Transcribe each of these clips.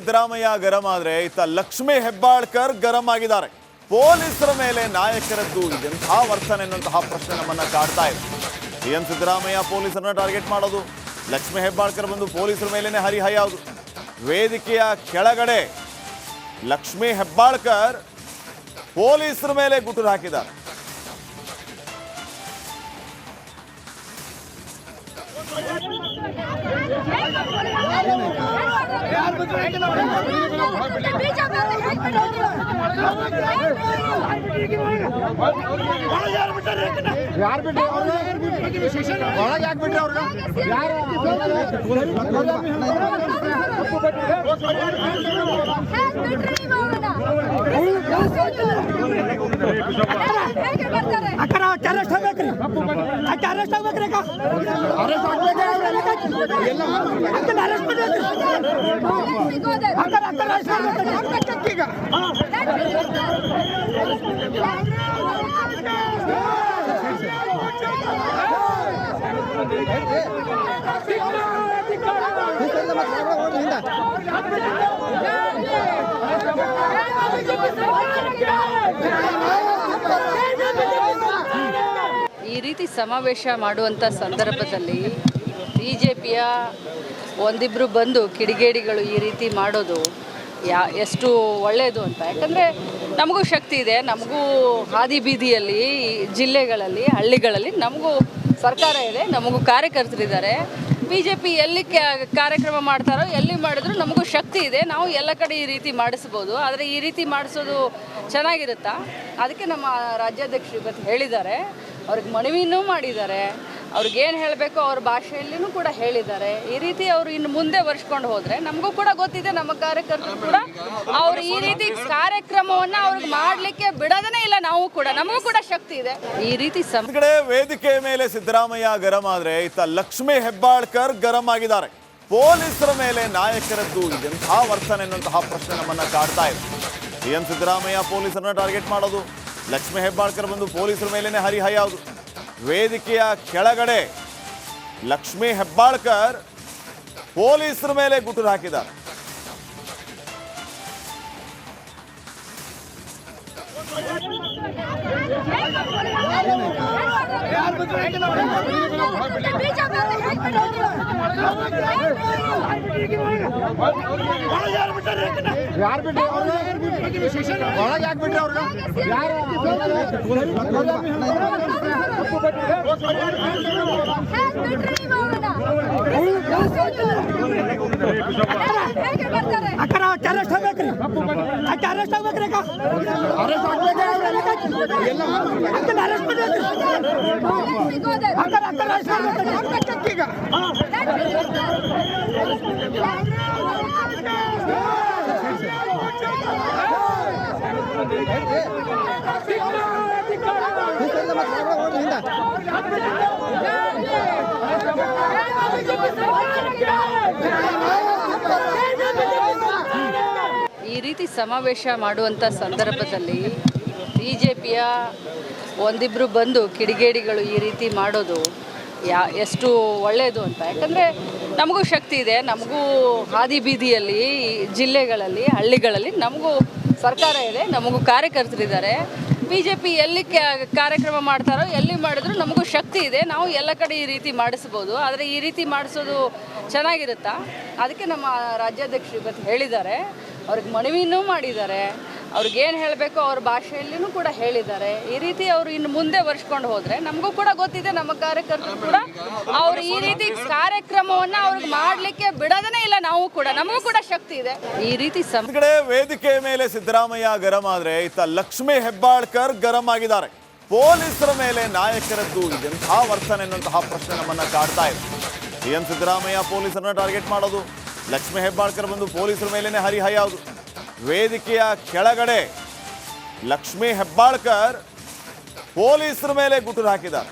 ಸಿದ್ದರಾಮಯ್ಯ ಗರಂ ಆದ್ರೆ ಇತ್ತ ಲಕ್ಷ್ಮೀ ಹೆಬ್ಬಾಳ್ಕರ್ ಗರಂ ಆಗಿದ್ದಾರೆ. ಪೊಲೀಸರ ಮೇಲೆ ನಾಯಕರದ್ದು ಇದೆಂಥ ವರ್ತನೆ ಎನ್ನುವಂತಹ ಪ್ರಶ್ನೆ ನಮ್ಮನ್ನ ಕಾಡ್ತಾ ಇದೆ. ಸಿಎಂ ಸಿದ್ದರಾಮಯ್ಯ ಪೊಲೀಸರನ್ನ ಟಾರ್ಗೆಟ್ ಮಾಡೋದು, ಲಕ್ಷ್ಮೀ ಹೆಬ್ಬಾಳ್ಕರ್ ಬಂದು ಪೊಲೀಸರ ಮೇಲೇನೆ ಹರಿಹಾಯೋದು. ವೇದಿಕೆಯ ಕೆಳಗಡೆ ಲಕ್ಷ್ಮೀ ಹೆಬ್ಬಾಳ್ಕರ್ ಪೊಲೀಸರ ಮೇಲೆ ಗುಟುರು ಹಾಕಿದ್ದಾರೆ. ಈ ರೀತಿ ಸಮಾವೇಶ ಮಾಡುವಂಥ ಸಂದರ್ಭದಲ್ಲಿ ಬಿಜೆಪಿಯ ಒಂದಿಬ್ಬರು ಬಂದು ಕಿಡಿಗೇಡಿಗಳು ಈ ರೀತಿ ಮಾಡೋದು ಎಷ್ಟು ಒಳ್ಳೆಯದು ಅಂತ. ಯಾಕಂದರೆ ನಮಗೂ ಶಕ್ತಿ ಇದೆ, ನಮಗೂ ಹಾದಿ ಬೀದಿಯಲ್ಲಿ ಜಿಲ್ಲೆಗಳಲ್ಲಿ ಹಳ್ಳಿಗಳಲ್ಲಿ ನಮಗೂ ಸರ್ಕಾರ ಇದೆ, ನಮಗೂ ಕಾರ್ಯಕರ್ತರಿದ್ದಾರೆ. ಬಿ ಜೆ ಪಿ ಎಲ್ಲಿ ಕಾರ್ಯಕ್ರಮ ಮಾಡ್ತಾರೋ ಎಲ್ಲಿ ಮಾಡಿದ್ರು ನಮಗೂ ಶಕ್ತಿ ಇದೆ, ನಾವು ಎಲ್ಲ ಕಡೆ ಈ ರೀತಿ ಮಾಡಿಸ್ಬೋದು. ಆದರೆ ಈ ರೀತಿ ಮಾಡಿಸೋದು ಚೆನ್ನಾಗಿರುತ್ತಾ? ಅದಕ್ಕೆ ನಮ್ಮ ರಾಜ್ಯಾಧ್ಯಕ್ಷರು ಇವತ್ತು ಹೇಳಿದ್ದಾರೆ, ಅವ್ರಿಗೆ ಮನವಿನೂ ಮಾಡಿದ್ದಾರೆ, ಅವ್ರಿಗೇನು ಹೇಳಬೇಕು ಅವ್ರ ಭಾಷೆಯಲ್ಲಿನೂ ಕೂಡ ಹೇಳಿದ್ದಾರೆ. ಈ ರೀತಿ ಅವರು ಇನ್ನು ಮುಂದೆ ವರ್ಷಕೊಂಡು ಹೋದರೆ ನಮಗೂ ಕೂಡ ಗೊತ್ತಿದೆ, ನಮ್ಮ ಕಾರ್ಯಕರ್ತರು ಕೂಡ ಅವ್ರು ಈ ರೀತಿ ಕಾರ್ಯಕ್ರಮವನ್ನು ಅವ್ರಿಗೆ ಮಾಡಲಿಕ್ಕೆ ಬಿಡೋದೇ ಇಲ್ಲ. ನಾವು ಕೂಡ ನಮಗೂ ಕೂಡ ಶಕ್ತಿ ಇದೆ. ಈ ರೀತಿ ಕಡೆ ವೇದಿಕೆ ಮೇಲೆ ಸಿದ್ದರಾಮಯ್ಯ ಗರಂ ಆದ್ರೆ ಇತ್ತ ಲಕ್ಷ್ಮೀ ಹೆಬ್ಬಾಳ್ಕರ್ ಗರಂ ಆಗಿದ್ದಾರೆ. ಪೊಲೀಸರ ಮೇಲೆ ನಾಯಕರದ್ದು ಇದೆಂಥ ವರ್ತನೆ ಎನ್ನುವಂತಹ ಪ್ರಶ್ನೆ ನಮ್ಮನ್ನ ಕಾಡ್ತಾ ಇದೆ. ಸಿಎಂ ಸಿದ್ದರಾಮಯ್ಯ ಪೊಲೀಸರನ್ನ ಟಾರ್ಗೆಟ್ ಮಾಡೋದು, ಲಕ್ಷ್ಮೀ ಹೆಬ್ಬಾಳ್ಕರ್ ಬಂದು ಪೊಲೀಸರ ಮೇಲೇನೆ ಹರಿಹಾಯೋದು. ವೇದಿಕೆಯ ಕೆಳಗಡೆ ಲಕ್ಷ್ಮೀ ಹೆಬ್ಬಾಳ್ಕರ್ ಪೊಲೀಸರ ಮೇಲೆ ಗುಟುರು ಹಾಕಿದ್ದಾರೆ. ಈ ರೀತಿ ಸಮಾವೇಶ ಮಾಡುವಂಥ ಸಂದರ್ಭದಲ್ಲಿ ಬಿಜೆಪಿಯ ಒಂದಿಬ್ಬರು ಬಂದು ಕಿಡಿಗೇಡಿಗಳು ಈ ರೀತಿ ಮಾಡೋದು ಎಷ್ಟು ಒಳ್ಳೆಯದು ಅಂತ. ಯಾಕಂದರೆ ನಮಗೂ ಶಕ್ತಿ ಇದೆ, ನಮಗೂ ಹಾದಿ ಬೀದಿಯಲ್ಲಿ ಜಿಲ್ಲೆಗಳಲ್ಲಿ ಹಳ್ಳಿಗಳಲ್ಲಿ ನಮಗೂ ಸರ್ಕಾರ ಇದೆ, ನಮಗೂ ಕಾರ್ಯಕರ್ತರಿದ್ದಾರೆ. ಬಿ ಜೆ ಪಿ ಎಲ್ಲಿ ಕಾರ್ಯಕ್ರಮ ಮಾಡ್ತಾರೋ ಎಲ್ಲಿ ಮಾಡಿದ್ರು ನಮಗೂ ಶಕ್ತಿ ಇದೆ, ನಾವು ಎಲ್ಲ ಕಡೆ ಈ ರೀತಿ ಮಾಡಿಸ್ಬೋದು. ಆದರೆ ಈ ರೀತಿ ಮಾಡಿಸೋದು ಚೆನ್ನಾಗಿರುತ್ತಾ? ಅದಕ್ಕೆ ನಮ್ಮ ರಾಜ್ಯಾಧ್ಯಕ್ಷರು ಇವತ್ತು ಹೇಳಿದ್ದಾರೆ, ಅವ್ರಿಗೆ ಮನವಿನೂ ಮಾಡಿದ್ದಾರೆ, ಅವ್ರಿಗೇನು ಹೇಳಬೇಕು ಅವ್ರ ಭಾಷೆಯಲ್ಲಿನೂ ಕೂಡ ಹೇಳಿದ್ದಾರೆ. ಈ ರೀತಿ ಅವರು ಇನ್ನು ಮುಂದೆ ವರ್ಷಕೊಂಡು ಹೋದರೆ ನಮಗೂ ಕೂಡ ಗೊತ್ತಿದೆ, ನಮ್ಮ ಕಾರ್ಯಕರ್ತರು ಕೂಡ ಅವ್ರು ಈ ರೀತಿ ಕಾರ್ಯಕ್ರಮವನ್ನು ಅವ್ರಿಗೆ ಮಾಡಲಿಕ್ಕೆ ಬಿಡೋದೇ ಇಲ್ಲ. ನಾವು ಕೂಡ ನಮಗೂ ಕೂಡ ಶಕ್ತಿ ಇದೆ. ಈ ರೀತಿ ಕಡೆ ವೇದಿಕೆ ಮೇಲೆ ಸಿದ್ದರಾಮಯ್ಯ ಗರಂ ಆದ್ರೆ ಇತ್ತ ಲಕ್ಷ್ಮೀ ಹೆಬ್ಬಾಳ್ಕರ್ ಗರಂ ಆಗಿದ್ದಾರೆ. ಪೊಲೀಸರ ಮೇಲೆ ನಾಯಕರದ್ದು ಇದೆಂಥ ವರ್ತನೆ ಎನ್ನುವಂತಹ ಪ್ರಶ್ನೆ ನಮ್ಮನ್ನ ಕಾಡ್ತಾ ಇದೆ. ಸಿಎಂ ಸಿದ್ದರಾಮಯ್ಯ ಪೊಲೀಸರನ್ನ ಟಾರ್ಗೆಟ್ ಮಾಡೋದು, ಲಕ್ಷ್ಮೀ ಹೆಬ್ಬಾಳ್ಕರ್ ಬಂದು ಪೊಲೀಸರ ಮೇಲೇನೆ ಹರಿಹಾಯೋದು. ವೇದಿಕೆಯ ಕೆಳಗಡೆ ಲಕ್ಷ್ಮೀ ಹೆಬ್ಬಾಳ್ಕರ್ ಪೊಲೀಸರ ಮೇಲೆ ಗುಟುರು ಹಾಕಿದ್ದಾರೆ.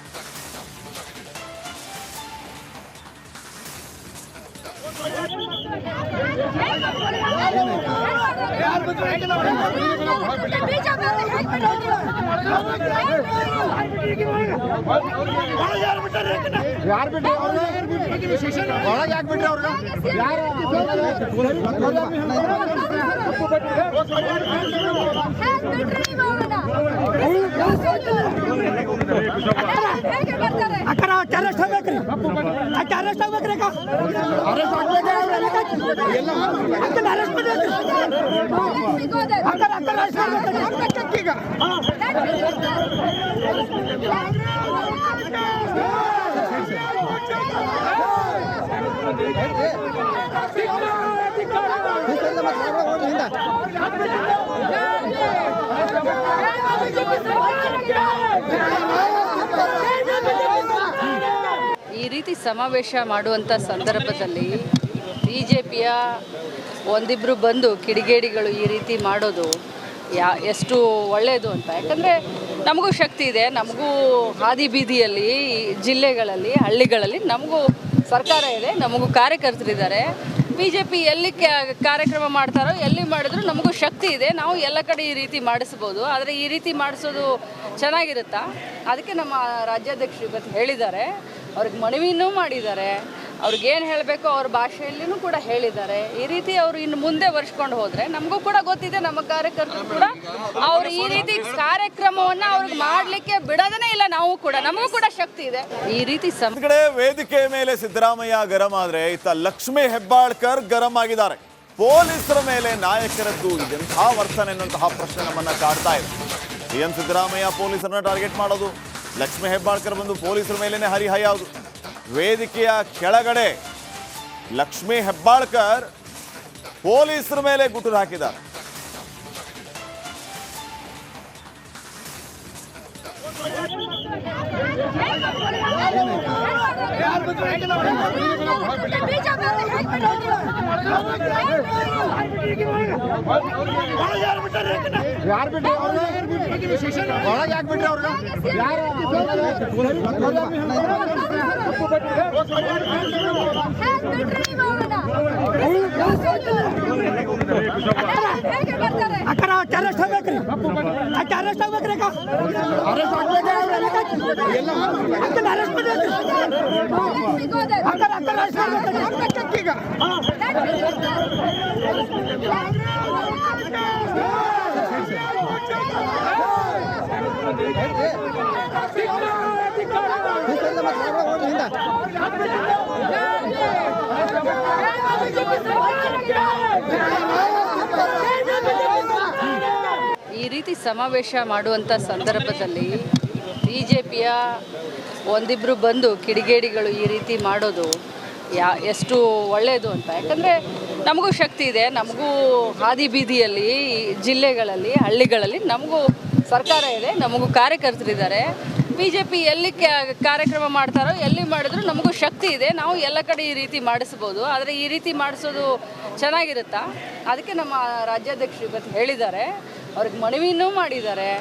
ಈ ರೀತಿ ಸಮಾವೇಶ ಮಾಡುವಂಥ ಸಂದರ್ಭದಲ್ಲಿ ಬಿಜೆಪಿಯ ಒಂದಿಬ್ಬರು ಬಂದು ಕಿಡಿಗೇಡಿಗಳು ಈ ರೀತಿ ಮಾಡೋದು ಎಷ್ಟು ಒಳ್ಳೆಯದು ಅಂತ. ಯಾಕಂದರೆ ನಮಗೂ ಶಕ್ತಿ ಇದೆ, ನಮಗೂ ಹಾದಿ ಬೀದಿಯಲ್ಲಿ ಜಿಲ್ಲೆಗಳಲ್ಲಿ ಹಳ್ಳಿಗಳಲ್ಲಿ ನಮಗೂ ಸರ್ಕಾರ ಇದೆ, ನಮಗೂ ಕಾರ್ಯಕರ್ತರಿದ್ದಾರೆ. ಬಿ ಜೆ ಪಿ ಎಲ್ಲಿ ಕಾರ್ಯಕ್ರಮ ಮಾಡ್ತಾರೋ ಎಲ್ಲಿ ಮಾಡಿದ್ರು ನಮಗೂ ಶಕ್ತಿ ಇದೆ, ನಾವು ಎಲ್ಲ ಕಡೆ ಈ ರೀತಿ ಮಾಡಿಸ್ಬೋದು. ಆದರೆ ಈ ರೀತಿ ಮಾಡಿಸೋದು ಚೆನ್ನಾಗಿರುತ್ತಾ? ಅದಕ್ಕೆ ನಮ್ಮ ರಾಜ್ಯಾಧ್ಯಕ್ಷರು ಇವತ್ತು ಹೇಳಿದ್ದಾರೆ, ಅವ್ರಿಗೆ ಮನವಿನೂ ಮಾಡಿದ್ದಾರೆ, ಅವ್ರಿಗೇನು ಹೇಳಬೇಕು ಅವ್ರ ಭಾಷೆಯಲ್ಲಿನೂ ಕೂಡ ಹೇಳಿದ್ದಾರೆ. ಈ ರೀತಿ ಅವರು ಇನ್ನು ಮುಂದೆ ವರ್ಷಕೊಂಡು ಹೋದರೆ ನಮಗೂ ಕೂಡ ಗೊತ್ತಿದೆ, ನಮ್ಮ ಕಾರ್ಯಕರ್ತರು ಕೂಡ ಅವ್ರು ಈ ರೀತಿ ಕಾರ್ಯಕ್ರಮವನ್ನು ಅವ್ರಿಗೆ ಮಾಡಲಿಕ್ಕೆ ಬಿಡೋದೇ ಇಲ್ಲ. ನಾವು ಕೂಡ ನಮಗೂ ಕೂಡ ಶಕ್ತಿ ಇದೆ. ಈ ರೀತಿ ಕಡೆ ವೇದಿಕೆ ಮೇಲೆ ಸಿದ್ದರಾಮಯ್ಯ ಗರಂ ಆದ್ರೆ ಇತ್ತ ಲಕ್ಷ್ಮೀ ಹೆಬ್ಬಾಳ್ಕರ್ ಗರಂ ಆಗಿದ್ದಾರೆ. ಪೊಲೀಸರ ಮೇಲೆ ನಾಯಕರದ್ದು ಇದೆಂತಹ ವರ್ತನೆ ಎನ್ನುವಂತಹ ಪ್ರಶ್ನೆ ನಮ್ಮನ್ನ ಕಾಡ್ತಾ ಇದೆ. ಸಿಎಂ ಸಿದ್ದರಾಮಯ್ಯ ಪೊಲೀಸರನ್ನ ಟಾರ್ಗೆಟ್ ಮಾಡೋದು, ಲಕ್ಷ್ಮೀ ಹೆಬ್ಬಾಳ್ಕರ್ ಬಂದು ಪೊಲೀಸರ ಮೇಲೇನೆ ಹರಿಹಾಯೋದು. ವೇದಿಕೆಯ ಕೆಳಗಡೆ ಲಕ್ಷ್ಮೀ ಹೆಬ್ಬಾಳ್ಕರ್ ಪೊಲೀಸರ ಮೇಲೆ ಗುಟುರು ಹಾಕಿದ್ದಾರೆ. ಈ ರೀತಿ ಸಮಾವೇಶ ಮಾಡುವಂಥ ಸಂದರ್ಭದಲ್ಲಿ ಬಿಜೆಪಿಯ ಒಂದಿಬ್ಬರು ಬಂದು ಕಿಡಿಗೇಡಿಗಳು ಈ ರೀತಿ ಮಾಡೋದು ಎಷ್ಟು ಒಳ್ಳೆಯದು ಅಂತ. ಯಾಕಂದರೆ ನಮಗೂ ಶಕ್ತಿ ಇದೆ, ನಮಗೂ ಹಾದಿ ಬೀದಿಯಲ್ಲಿ ಜಿಲ್ಲೆಗಳಲ್ಲಿ ಹಳ್ಳಿಗಳಲ್ಲಿ ನಮಗೂ ಸರ್ಕಾರ ಇದೆ, ನಮಗೂ ಕಾರ್ಯಕರ್ತರಿದ್ದಾರೆ. ಬಿ ಜೆ ಪಿ ಎಲ್ಲಿ ಕಾರ್ಯಕ್ರಮ ಮಾಡ್ತಾರೋ ಎಲ್ಲಿ ಮಾಡಿದ್ರು ನಮಗೂ ಶಕ್ತಿ ಇದೆ, ನಾವು ಎಲ್ಲ ಕಡೆ ಈ ರೀತಿ ಮಾಡಿಸ್ಬೋದು. ಆದರೆ ಈ ರೀತಿ ಮಾಡಿಸೋದು ಚೆನ್ನಾಗಿರುತ್ತಾ? ಅದಕ್ಕೆ ನಮ್ಮ ರಾಜ್ಯಾಧ್ಯಕ್ಷರು ಇವತ್ತು ಹೇಳಿದ್ದಾರೆ, ಅವ್ರಿಗೆ ಮನವಿನೂ ಮಾಡಿದ್ದಾರೆ,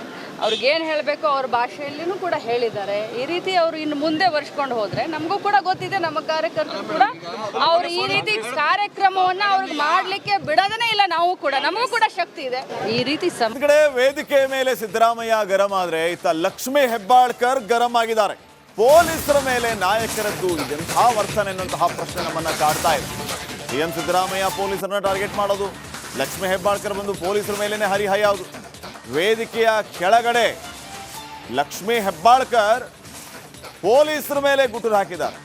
ಅವ್ರಿಗೇನು ಹೇಳಬೇಕು ಅವ್ರ ಭಾಷೆಯಲ್ಲಿನೂ ಕೂಡ ಹೇಳಿದ್ದಾರೆ. ಈ ರೀತಿ ಅವರು ಇನ್ನು ಮುಂದೆ ವರ್ಷಕೊಂಡು ಹೋದರೆ ನಮಗೂ ಕೂಡ ಗೊತ್ತಿದೆ, ನಮ್ಮ ಕಾರ್ಯಕರ್ತರು ಕೂಡ ಅವ್ರು ಈ ರೀತಿ ಕಾರ್ಯಕ್ರಮವನ್ನು ಅವ್ರಿಗೆ ಮಾಡಲಿಕ್ಕೆ ಬಿಡೋದೇ ಇಲ್ಲ. ನಾವು ಕೂಡ ನಮಗೂ ಕೂಡ ಶಕ್ತಿ ಇದೆ. ಈ ರೀತಿ ಕಡೆ ವೇದಿಕೆ ಮೇಲೆ ಸಿದ್ದರಾಮಯ್ಯ ಗರಂ ಆದ್ರೆ ಇತ್ತ ಲಕ್ಷ್ಮೀ ಹೆಬ್ಬಾಳ್ಕರ್ ಗರಂ ಆಗಿದ್ದಾರೆ. ಪೊಲೀಸರ ಮೇಲೆ ನಾಯಕರದ್ದು ಇದೆಂತಹ ವರ್ತನೆ ಎನ್ನುವಂತಹ ಪ್ರಶ್ನೆ ನಮ್ಮನ್ನ ಕಾಡ್ತಾ ಇದೆ. ಸಿಎಂ ಸಿದ್ದರಾಮಯ್ಯ ಪೊಲೀಸರನ್ನ ಟಾರ್ಗೆಟ್ ಮಾಡೋದು, ಲಕ್ಷ್ಮೀ ಹೆಬ್ಬಾಳ್ಕರ್ ಬಂದು ಪೊಲೀಸರ ಮೇಲೇನೆ ಹರಿಹಾಯೋದು. ವೇದಿಕೆಯ ಕೆಳಗಡೆ ಲಕ್ಷ್ಮೀ ಹೆಬ್ಬಾಳ್ಕರ್ ಪೊಲೀಸರ ಮೇಲೆ ಗುಟುರು ಹಾಕಿದ್ದಾರೆ.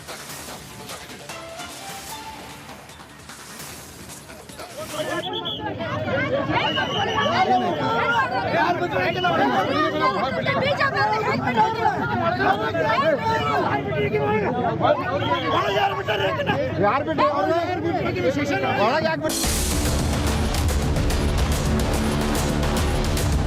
ಯಾರು ಬಿಟ್ಟು